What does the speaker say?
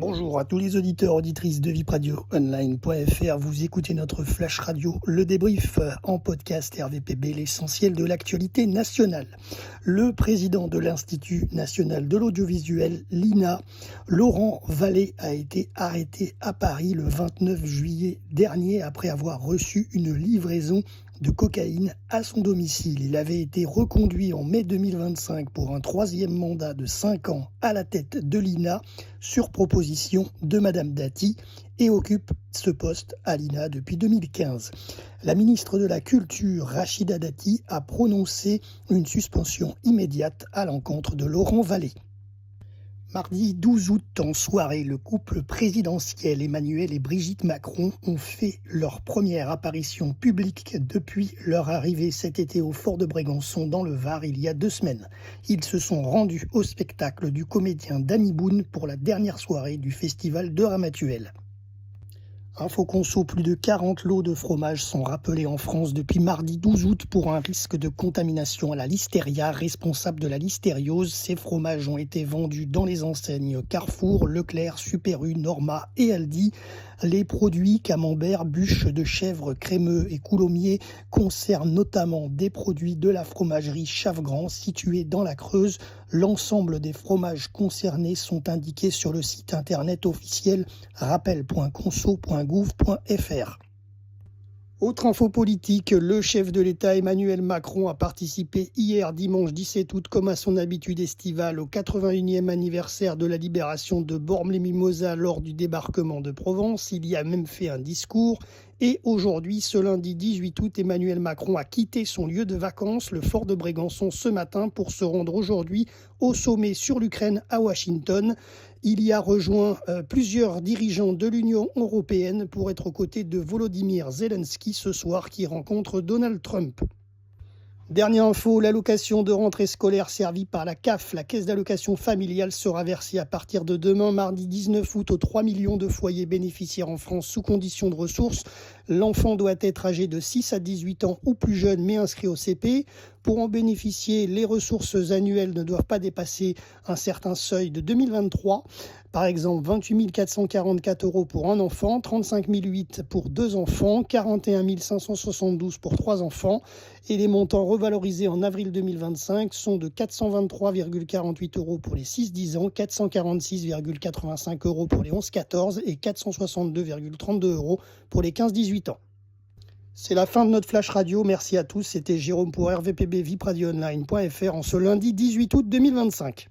Bonjour à tous les auditeurs, auditrices de vipradioonline.fr. Vous écoutez notre flash radio, le débrief en podcast RVPB, l'essentiel de l'actualité nationale. Le président de l'Institut national de l'audiovisuel, l'INA, Laurent Vallée, a été arrêté à Paris le 29 juillet dernier après avoir reçu une livraison de cocaïne à son domicile. Il avait été reconduit en mai 2025 pour un troisième mandat de 5 ans à la tête de l'INA sur proposition de Madame Dati et occupe ce poste à l'INA depuis 2015. La ministre de la Culture, Rachida Dati, a prononcé une suspension immédiate à l'encontre de Laurent Vallée. Mardi 12 août, en soirée, le couple présidentiel Emmanuel et Brigitte Macron ont fait leur première apparition publique depuis leur arrivée cet été au Fort de Brégançon dans le Var il y a 2 semaines. Ils se sont rendus au spectacle du comédien Danny Boone pour la dernière soirée du festival de Ramatuelle. Info Conso, plus de 40 lots de fromage sont rappelés en France depuis mardi 12 août pour un risque de contamination à la listeria responsable de la listériose. Ces fromages ont été vendus dans les enseignes Carrefour, Leclerc, Super U, Norma et Aldi. Les produits camembert, bûches de chèvre, crémeux et coulommiers concernent notamment des produits de la fromagerie Chavgrand située dans la Creuse. L'ensemble des fromages concernés sont indiqués sur le site internet officiel rappel.conso.gouv.fr. Autre info politique, le chef de l'État Emmanuel Macron a participé hier dimanche 17 août comme à son habitude estivale au 81e anniversaire de la libération de Bormes-les-Mimosas lors du débarquement de Provence. Il y a même fait un discours. Et aujourd'hui, ce lundi 18 août, Emmanuel Macron a quitté son lieu de vacances, le Fort de Brégançon, ce matin pour se rendre aujourd'hui au sommet sur l'Ukraine à Washington. Il y a rejoint plusieurs dirigeants de l'Union européenne pour être aux côtés de Volodymyr Zelensky ce soir qui rencontre Donald Trump. Dernière info, l'allocation de rentrée scolaire servie par la CAF, la caisse d'allocation familiale, sera versée à partir de demain, mardi 19 août, aux 3 millions de foyers bénéficiaires en France sous condition de ressources. L'enfant doit être âgé de 6 à 18 ans ou plus jeune, mais inscrit au CP. Pour en bénéficier, les ressources annuelles ne doivent pas dépasser un certain seuil de 2023. Par exemple, 28 444 € pour un enfant, 35 008 pour 2 enfants, 41 572 pour 3 enfants. Et les montants revalorisés en avril 2025 sont de 423,48 € pour les 6-10 ans, 446,85 € pour les 11-14 et 462,32 € pour les 15-18 ans. C'est la fin de notre flash radio. Merci à tous. C'était Jérôme pour RVPB vipradioonline.fr en ce lundi 18 août 2025.